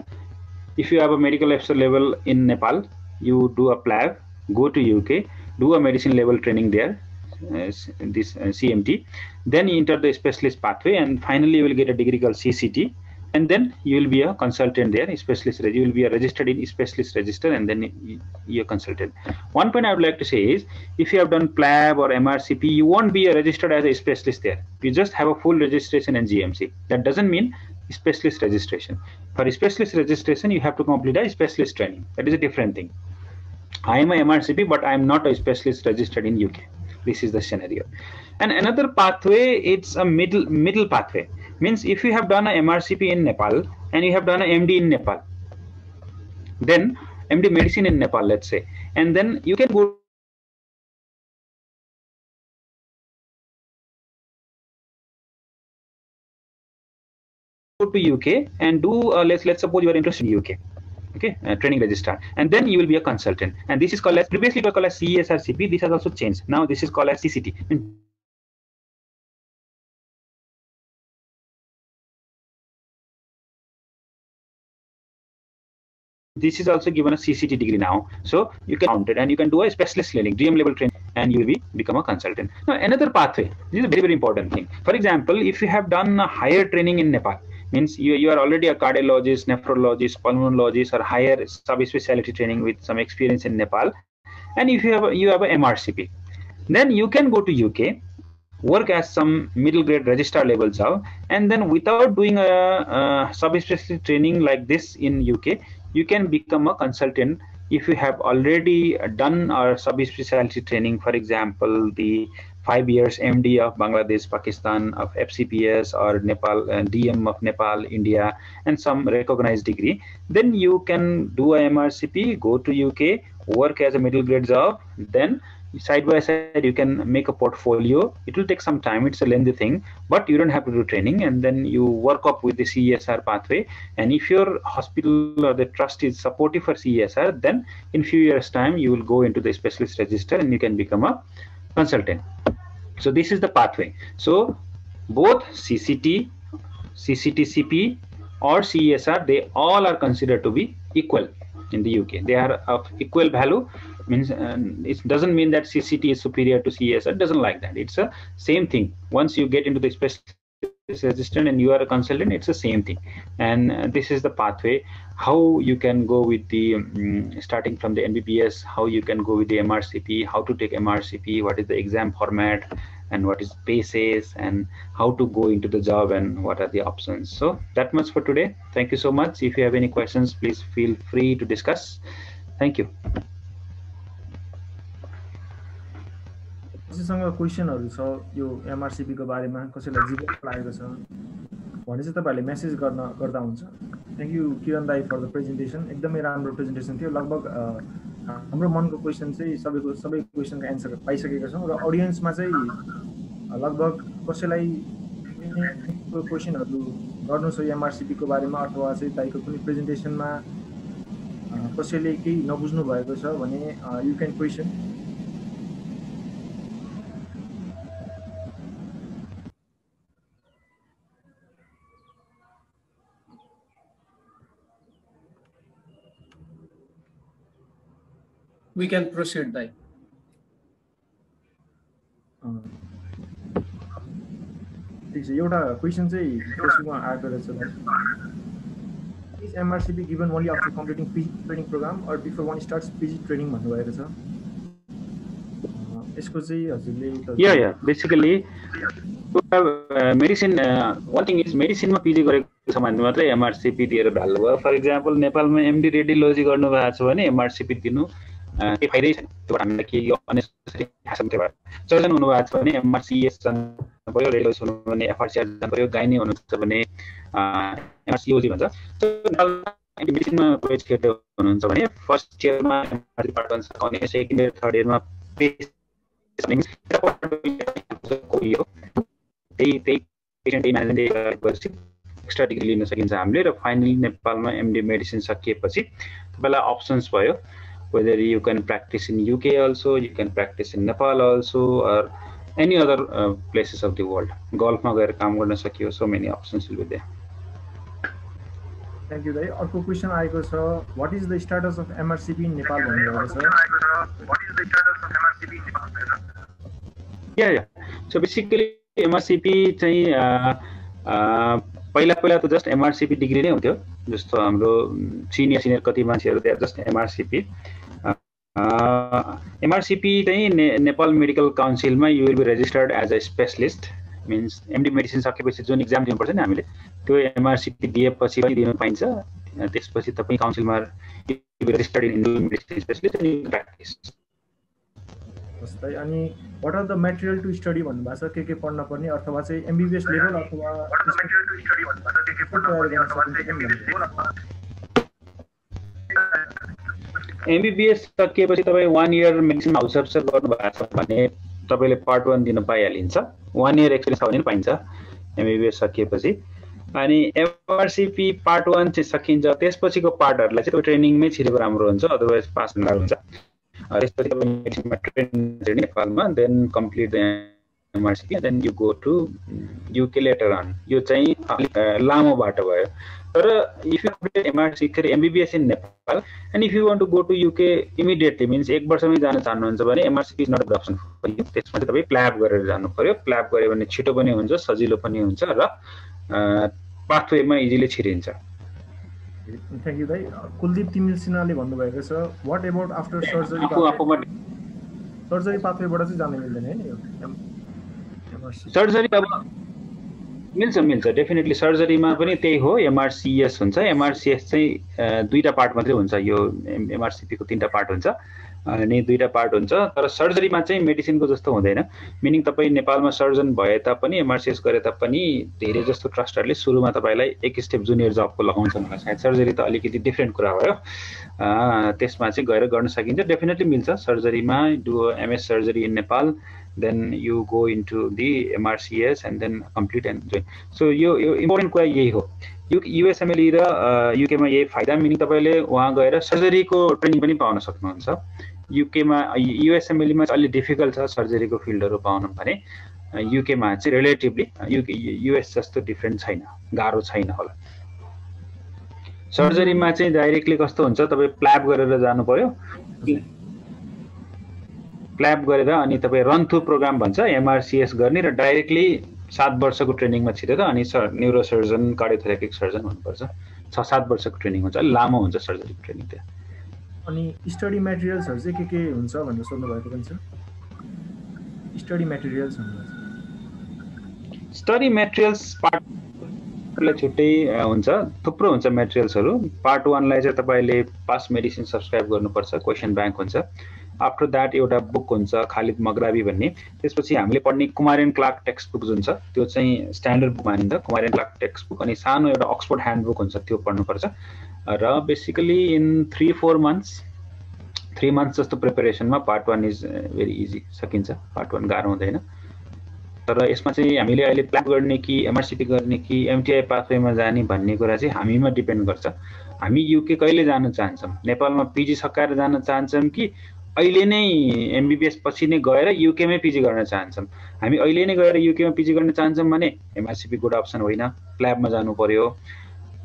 if you have a medical officer level in Nepal, you do a PLAB, go to UK, do a medicine level training there, this CMT, then you enter the specialist pathway, and finally you will get a degree called CCT, and then you will be a consultant there, specialist. You will be registered in specialist register, and then you're a consultant. One point I would like to say is, if you have done PLAB or MRCP, you won't be registered as a specialist there. You just have a full registration in GMC. That doesn't mean specialist registration. For specialist registration, you have to complete a specialist training. That is a different thing. I am a MRCP, but I am not a specialist registered in UK. This is the scenario. And another pathway, it's a middle pathway. Means if you have done a MRCP in Nepal and you have done a MD in Nepal, then MD medicine in Nepal, let's say, and then you can go to UK and do let's suppose you are interested in UK, okay, training registrar, and then you will be a consultant, and this is called as, previously it was called as CESRCP. This has also changed. Now this is called as CCT. This is also given a CCT degree now, so you can count it, and you can do a specialist learning, DM level training, and you will become a consultant. Now another pathway, this is a very, very important thing. For example, if you have done a higher training in Nepal, means you are already a cardiologist, nephrologist, pulmonologist, or higher subspecialty training with some experience in Nepal, and if you have a MRCP, then you can go to UK, work as some middle grade registrar level job, and then without doing a subspecialty training like this in UK, you can become a consultant if you have already done our subspecialty training. For example, the 5 years MD of Bangladesh, Pakistan, of FCPS, or Nepal, DM of Nepal, India, and some recognized degree. Then you can do a MRCP, go to UK, work as a middle grade job, then side by side you can make a portfolio. It will take some time, it's a lengthy thing, but you don't have to do training, and then you work up with the CESR pathway. And if your hospital or the trust is supportive for CESR, then in few years time you will go into the specialist register and you can become a consultant. So this is the pathway. So both CCT, CCTCP, or CESR, they all are considered to be equal in the UK. They are of equal value. Means it doesn't mean that CCT is superior to CESR. Doesn't like that. It's a same thing. Once you get into the specialist register and you are a consultant, it's the same thing. And this is the pathway, how you can go with the starting from the MBBS, how you can go with the MRCP, how to take MRCP, what is the exam format, and what is PACES, and how to go into the job, and what are the options. So that much for today. Thank you so much. If you have any questions, please feel free to discuss. Thank you. कसैसँग क्वेसनहरु छ यो MRCP को बारेमा, कसैलाई जिज्ञासा लागेको छ भने चाहिँ तपाईहरुले मेसेज गर्दा हुन्छ। थ्यांक यू किरण दाइ फर द प्रेजेन्टेसन। एकदमै राम्रो प्रेजेन्टेसन थियो। लगभग हाम्रो मनको क्वेसन चाहिँ सबै क्वेसनको एन्सर पाइसकेका छौं, र ऑडियन्समा चाहिँ लगभग कसैलाई क्वेसनहरु गर्नु छ MRCP को बारेमा, अथवा चाहिँ दाइको कुनै प्रेजेन्टेसनमा कसैले केही नबुझ्नु भएको छ भने you can question. We can proceed, Dai. ठीक छ, एउटा क्वेसन चाहिँ फेसबुकमा आएको रहेछ। Is MRCP given only after completing PG training program or before one starts PG training भन्नुभएको छ। यसको चाहिँ हजुरले basically medicine one thing is मेडिसिनमा PG गरेको छ भने मात्रै MRCP दिएर भ्यालु भयो। फर एक्जाम्पल नेपालमा MD रेडियोलोजी गर्नु भएको छ भने MRCP दिनु के फाइदै छैन। त्यो हामीलाई के अनेसरी खासमते भयो। सर्जन हुनु भएको छ भने MRCS जानु पर्यो, रेडियोलोजी हुनु भने FRCR जानु पर्यो, गाइनी हुनुहुन्छ भने MRCOG भन्छ। मेडिसिनमा कोही केटा हुनुहुन्छ भने फर्स्ट इयरमा MRCP पार्ट गर्न सक्ने, सेकेन्ड इयर थर्ड इयरमा कोही हो त्यही पेशेन्ट म्यानेजमेन्ट एक्स्ट्रा डिग्री लिन सकिन्छ हामीले र फाइनली नेपालमा एमडी मेडिसिन सकिएपछि तपाईलाई अप्सन्स भयो whether you can practice in UK also, you can practice in Nepal also, or any other places of the world. Golf ma gaera kaam गर्न सकियो, so many options will be there. Thank you, Dai. अर्को question आएको छ, what is the status of MRCP in Nepal भन्नुभएको छ? Yeah. So basically MRCP चाहिँ पहिला त जस्ट MRCP डिग्री नै हुन्थ्यो, जस्तो हाम्रो सिनियर कति मान्छेहरु त्यहाँ जस्ट MRCP. MRCP चाहिँ नेपाल मेडिकल काउन्सिलमा you will be registered as a specialist, means MD medicine सकेपछि जुन एक्जाम दिनुपर्छ नि हामीले त्यो MRCP दिएपछि पनि दिन पाइन्छ. त्यसपछि तपाई काउन्सिलमा registered in medicine specialist and you practice. जस्तै अनि what are the material to study भन्नुभएको छ, के पढ्न पर्ने अथवा चाहिँ MBBS लेभल अथवा material to study भन्नुभएको छ, के तयारी गर्न सकिन्छ? MBBS सकिएपछि तपाई 1 इयर मेडिसिन हाउस सर्भिस गर्नुभएको छ भने तपाईले पार्ट 1 दिन पाइहालिन्छ. 1 इयर एक्सपिरियन्स छ भने पनि पाइन्छ MBBS सकिएपछि. अनि MRCP पार्ट 1 चाहिँ सकिन्छ, त्यसपछिको पार्टहरुलाई चाहिँ ट्रेनिङमै छिरेको राम्रो हुन्छ, अदरवाइज पास हुन गाह्रो हुन्छ. त्यसपछि तपाईँ मेडिसिनमा ट्रेन गर्ने नेपालमा, then complete the MRCP, then you go to UK later on. यो चाहिँ अलिक लामो बाटो भयो. तर if you complete MRCP MBBS in Nepal and if you want to go to UK immediately, means 1 वर्षमै जान चाहनुहुन्छ भने MRCP is not a option for you. त्यसमा चाहिँ तपाईँ प्ल्याब गरेर जानु पर्यो. प्ल्याब गरे भने छिटो पनि हुन्छ, सजिलो पनि हुन्छ र पाथवेमा इजिली छिरिन्छ. थ्यांक यू दाइ. कुलदीप तिमिल सिन्हाले भन्नुभएको छ, what about after surgery? Surgery पाथवेबाट चाहिँ जान मिल्दैन हैन यो MRCP? सर्जरी अब मिल्छ डेफिनेटली. सर्जरीमा पनि त्यही हो, MRCS हुन्छ. MRCS चाहिँ दुईटा पार्ट मात्रै हुन्छ. यो MRCP को 3टा पार्ट हुन्छ अनि 2टा पार्ट हुन्छ. तर सर्जरीमा चाहिँ मेडिसिनको जस्तो हुँदैन. मिनिङ तपाई नेपालमा सर्जन भए तापनि MRCS गरे तापनि धेरै जस्तो ट्रस्टहरुले सुरुमा तपाईलाई एक स्टेप जुनियर जबको लगाउँछन् होला. सायद सर्जरी त अलिकति डिफरेन्ट कुरा भयो. त्यसमा चाहिँ गएर गर्न सकिन्छ. डेफिनेटली मिल्छ. सर्जरीमा do MS surgery in Nepal, then you go into the MRCS and then complete and join. So यो इम्पोर्टेन्ट कुरा यही हो. USMLE र UK मा यही फाइदा, मिनिङ तपाईले वहाँ गएर सर्जरीको ट्रेनिङ पनि पाउन सक्नुहुन्छ. UK मा USMLE मा अलि डिफिकल्ट छ सर्जरीको फिल्डहरु पाउन भने, UK मा चाहिँ रिलेटिभली US जस्तो डिफरेन्ट छैन, गाह्रो छैन होला. सर्जरीमा चाहिँ डाइरेक्टली कस्तो हुन्छ, तपाई प्ल्याब गरेर जानु पर्यो. प्ल्याब गरेर अनि तपाई रन थ्रु प्रोग्राम भन्छ MRCS गर्ने र डाइरेक्टली 7 वर्षको ट्रेनिङमा छिरेर अनि न्युरो सर्जन, कार्डियोथोरेकिक सर्जन हुनुपर्छ. 6-7 वर्षको ट्रेनिङ हुन्छ. लामो हुन्छ सर्जरीको ट्रेनिङ त्यहाँ. अनि स्टडी मटेरियल्सहरु चाहिँ के हुन्छ भनेर सोध्नु भएको पनि छ. स्टडी मटेरियल्स भन्नुहुन्छ? स्टडी मटेरियल्स पार्टलाई छुट्टै हुन्छ, थुप्रो हुन्छ मटेरियल्सहरु. पार्ट 1 लाई चाहिँ तपाईले पास मेडिसिन सब्स्क्राइब गर्नुपर्छ, क्वेशन बैंक हुन्छ. आफ्टर दैट एउटा बुक हुन्छ खालिद मगराबी भन्ने. त्यसपछि हामीले पढ्ने Kumar and Clark text book जुन छ त्यो चाहिँ स्ट्यान्डर्ड बुक मानिन्छ, Kumar and Clark text book. अनि सानो एउटा अक्सफोर्ड ह्यान्डबुक हुन्छ, त्यो पढ्नुपर्छ. र बेसिकली इन 3-4 मन्थ्स जस्तो प्रिपरेसनमा पार्ट 1 इज भेरी इजी, सकिन्छ. पार्ट 1 गाह्रो हुँदैन. तर यसमा चाहिँ हामीले अहिले प्लान गर्ने कि MRCP गर्ने कि MTI पाथवेमा जाने भन्ने कुरा चाहिँ हामीमा डिपेन्ड गर्छ. हामी UK कहिले जान चाहन्छौँ, नेपालमा PG सकाएर जान चाहन्छौँ कि अहिले नै MBBS पछि नै गएर UK मै PG गर्न चाहन्छौँ. हामी अहिले नै गएर UK मा PG गर्न चाहन्छौँ भने MRCP गुड अप्सन होइन, प्ल्याबमा जानु पर्यो.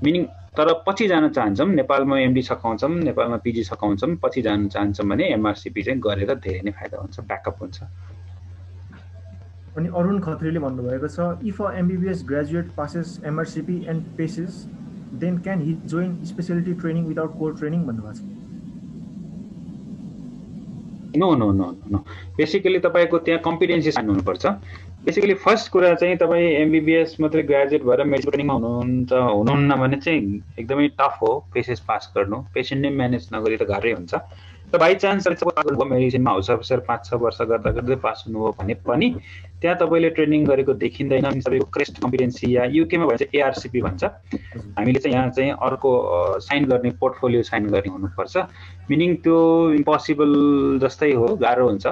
मिनिङ तर पछि जान चाहन्छौँ, नेपालमा MD सकाउँछौँ, नेपालमा PG सकाउँछौँ, पछि जान चाहन्छौँ भने MRCP चाहिँ गरेर धेरै नै फाइदा हुन्छ, ब्याकअप हुन्छ. अनि अरुण खत्रीले भन्नुभएको छ, if a MBBS graduate passes MRCP and passes then can he join specialty training without core training भन्नुभएको छ. नो. बेसिकली तपाईको त्यहाँ कम्पिटेन्सी साइन हुनुपर्छ. बेसिकली फर्स्ट कुरा चाहिँ तपाई MBBS मात्रै ग्रेजुएट भएर मेडिकल ट्रेनिङमा हुनुहुन्न भने चाहिँ एकदमै टफ हो पेसेस पास गर्नु. पेशेन्ट नै म्यानेज नगरी त गाह्रै हुन्छ. त बाइ चान्स मेडिसिनमा हाउस अफिसर 5-6 वर्ष गर्दा गर्दै पास हुनुभयो भने पनि त्यहाँ तपाईले ट्रेनिङ गरेको देखिँदैन. सबैको क्रेस्ट कम्पिटेन्सी या UK मा भन्छ ARCP भन्छ. हामीले चाहिँ यहाँ चाहिँ अर्को साइन गर्ने पोर्टफोलियो साइन गर्ने हुनुपर्छ. मिनिङ त्यो इम्पोसिबल जस्तै हो, गाह्रो हुन्छ.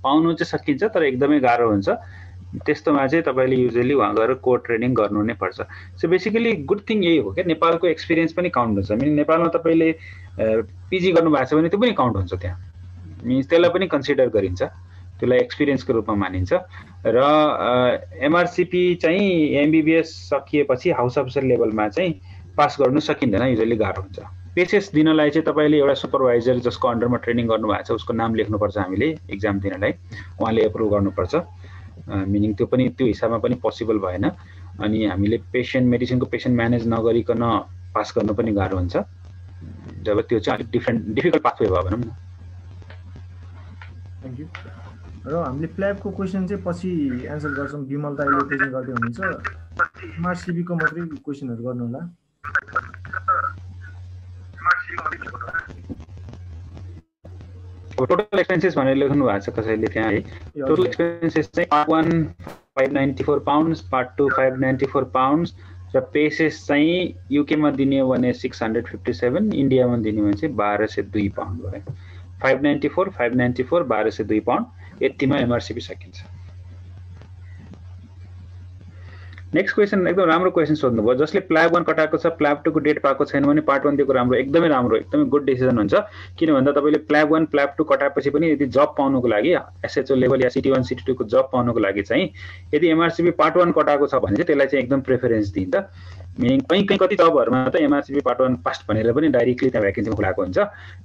पाउनु चाहिँ सकिन्छ तर एकदमै गाह्रो हुन्छ. त्यस्तोमा चाहिँ तपाईँले युजली वहाँ गएर कोड ट्रेनिङ गर्नु नै पर्छ। सो बेसिकली गुड थिङ यही हो क्या, नेपालको एक्सपिरियन्स पनि काउन्ट हुन्छ। मिन नेपालमा तपाईँले पिजी गर्नुभएको छ भने त्यो पनि काउन्ट हुन्छ त्यहाँ, मिन्स त्यसलाई पनि कन्सिडर गरिन्छ, त्यसलाई एक्सपिरियन्सको रूपमा मानिन्छ। र एमआरसिपी चाहिँ एमबिबिएस सकिएपछि हाउस अफिसर लेभलमा चाहिँ पास गर्नु सकिँदैन, युजली गाह्रो हुन्छ। पेसेस दिनलाई चाहिँ तपाईँले एउटा सुपरभाइजर जसको अन्डरमा ट्रेनिङ गर्नुभएको छ उसको नाम लेख्नुपर्छ हामीले एक्जाम दिनलाई, उहाँले एप्रुभ गर्नुपर्छ। मिनिङ त्यो पनि त्यो हिसाबमा पनि पोसिबल भएन। अनि हामीले मेडिसिनको पेसेन्ट म्यानेज नगरिकन पास गर्नु पनि गाह्रो हुन्छ, जब त्यो चाहिँ अलिक डिफिकल्ट पाथवे भयो भनौँ न। Thank you. र हामीले प्ल्याबको क्वेसन चाहिँ पछि एन्सर गर्छौँ, विमल दाइले प्रेजेन्ट गर्दै हुनुहुन्छ। एमआरसिबीको मात्रै क्वेसनहरू गर्नु होला। टोटल एक्सपेन्सेस भनेर लेख्नु भएको छ कसैले त्यहाँ है। टोटल एक्सपेन्सेस चाहिँ पार्ट 1 594 पाउन्ड्स, पार्ट 2 594 पाउन्ड्स, र पेसेस चाहिँ युकेमा दिने हो भने 657, इन्डियामा दिने हो भने चाहिँ 1202 पाउन्ड भयो। 594 1202 पाउन्ड, यतिमा एमआरसिपी सकिन्छ। नेक्स्ट क्वेसन एकदम राम्रो क्वेसन सोध्नुभयो, जसले प्ल्याब 1 कटाएको छ प्ल्याब 2 को डेट पाएको छैन भने पार्ट 1 दिएको राम्रो, एकदमै गुड डिसिजन हुन्छ। किन भन्दा तपाईँले प्ल्याब 1 प्ल्याब 2 कटाएपछि पनि यदि जब पाउनुको लागि एसएचओ लेभल या सिटी 1 सिटी 2 को जब पाउनुको लागि चाहिँ यदि एमआरसिपी पार्ट 1 कटाएको छ भने चाहिँ त्यसलाई चाहिँ एकदम प्रेफरेन्स दिन्छ। मिनिङ कहीँ कति जबहरूमा त एमआरसिपी पार्ट 1 पास्ट भनेर पनि डाइरेक्टली त्यहाँ भ्याकेन्सीमा खुलाएको हुन्छ।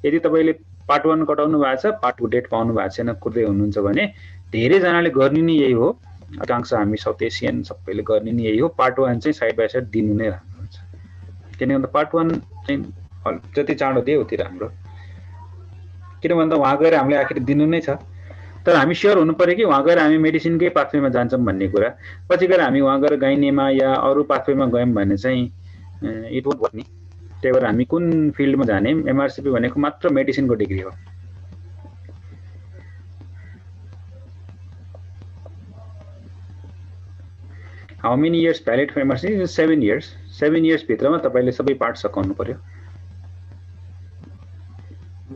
यदि तपाईँले पार्ट 1 कटाउनु भएको छ, पार्ट 2 डेट पाउनु भएको छैन, कुर्दै हुनुहुन्छ भने धेरैजनाले गर्ने नै यही हो, अधिकांश हामी साउथ एसियन सबैले गर्ने नि यही हो। पार्ट 1 चाहिँ साइड बाई साइड दिनु नै राम्रो हुन्छ, किन भन्दा पार्ट 1 चाहिँ जति चाँडो दियो उति राम्रो। किन भन्दा वहाँ गएर हामीले आखिर दिनु नै छ, तर हामी स्योर हुनु पर्यो कि वहाँ गएर हामी मेडिसिनकै पाथवेमा जान्छौँ भन्ने कुरा। पछि गएर हामी वहाँ गएर गाइनेमा या अरू पाथवेमा गयौँ भने चाहिँ इट वोन्ट वर्क नि। त्यही भएर हामी कुन फिल्डमा जाने, एमआरसिपी भनेको मात्र मेडिसिनको डिग्री हो। How many years valid for MRCP? 7 years. 7 years भित्रमा तपाईँले सबै पार्ट सकाउनु पर्यो।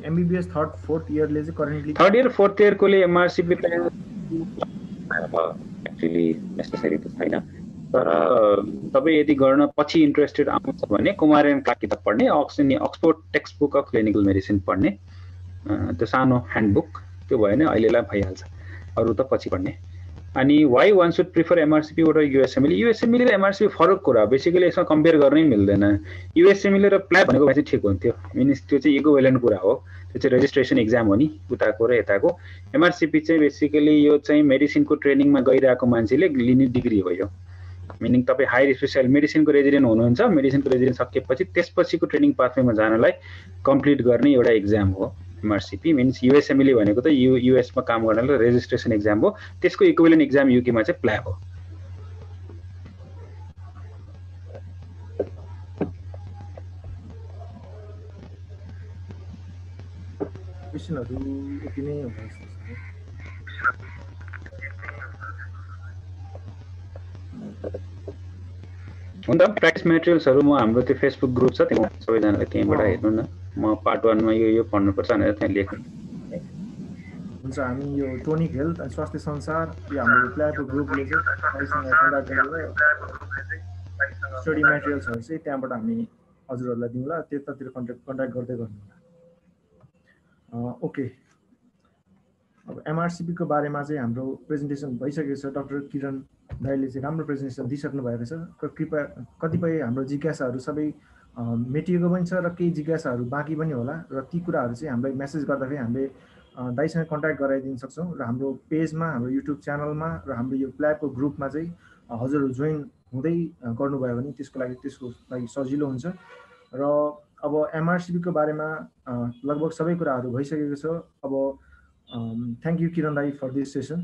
एमबीबीएस थर्ड फोर्थ इयरले चाहिँ करेन्टली थर्ड इयर फोर्थ इयरकोले एमआरसिपी एक्चुअली नेसेसरी त छैन, तर तपाईँ यदि गर्न पछि इन्ट्रेस्टेड आउँछ भने कुमार एन्ड क्लार्क किताब पढ्ने, Oxford text book of clinical medicine पढ्ने, त्यो सानो ह्यान्डबुक त्यो भयो भने अहिलेलाई भइहाल्छ, अरू त पछि पढ्ने। अनि वाइ वान सुड प्रिफर एमआरसिपी र युएसएमएल? युएसएमएल र एमआरसिपी फरक कुरा, बेसिकली यसमा कम्पेयर गर्नै मिल्दैन। युएसएमएल र प्ल्याब भनेको भए चाहिँ ठिक हुन्थ्यो, मिन्स त्यो चाहिँ इक्विभ्यालेन्ट कुरा हो, त्यो चाहिँ रेजिस्ट्रेसन एक्जाम हो नि उताको र यताको। एमआरसिपी चाहिँ बेसिकली यो चाहिँ मेडिसिनको ट्रेनिङमा गइरहेको मान्छेले लिने डिग्री हो यो, मिनिङ तपाईँ हायर स्पेसल मेडिसिनको रेजिडेन्ट हुनुहुन्छ, मेडिसिनको रेजिडेन्ट सकेपछि त्यसपछिको ट्रेनिङ पाथवेमा जानलाई कम्प्लिट गर्ने एउटा एक्जाम हो एमआरसिपी। मिन्स युएसएमएल भनेको त युएसमा काम गर्नलाई रेजिस्ट्रेसन एक्जाम हो, त्यसको इक्विभ्यालेन्ट एक्जाम युकेमा चाहिँ प्ल्याब हो। क्वेसनहरू यति नै होला जस्तो छ। हुन्छ, प्र्याक्टिस मेटेरियल्सहरू म हाम्रो त्यो फेसबुक ग्रुप छ त्यहाँ सबैजनाले त्यहीँबाट हेर्नु न। म पार्ट 1 मा यो पढ्नुपर्छ भनेर त्यहाँ लेख्नु हुन्छ। हामी यो टोनिक हेल्थ अनि स्वास्थ्य संसार यो हाम्रो प्ल्याबको ग्रुपले चाहिँ हामीसँग कन्ट्याक्ट गरेर स्टडी मेटेरियल्सहरू चाहिँ त्यहाँबाट हामी हजुरहरूलाई दिउँला, त्यतातिर कन्ट्याक्ट गर्दै गर्नु होला। ओके, अब एमआरसिपीको बारेमा चाहिँ हाम्रो प्रेजेन्टेसन भइसकेको छ। डाक्टर किरण दाइले चाहिँ राम्रो प्रेजेन्टेसन दिइसक्नु भएको छ। कृपया कतिपय हाम्रो जिज्ञासाहरू सबै मेटिएको पनि छ र केही जिज्ञासाहरू बाँकी पनि होला, र ती कुराहरू चाहिँ हामीलाई मेसेज गर्दाखेरि हामीले दाइसँग कन्ट्याक्ट गराइदिन सक्छौँ। र हाम्रो पेजमा, हाम्रो युट्युब च्यानलमा र हाम्रो यो प्ल्याबको ग्रुपमा चाहिँ हजुरहरू जोइन हुँदै गर्नुभयो भने त्यसको लागि सजिलो हुन्छ। र अब एमआरसिपीको बारेमा लगभग सबै कुराहरू भइसकेको छ। अब थ्याङ्क यू किरण दाई फर दिस सेसन।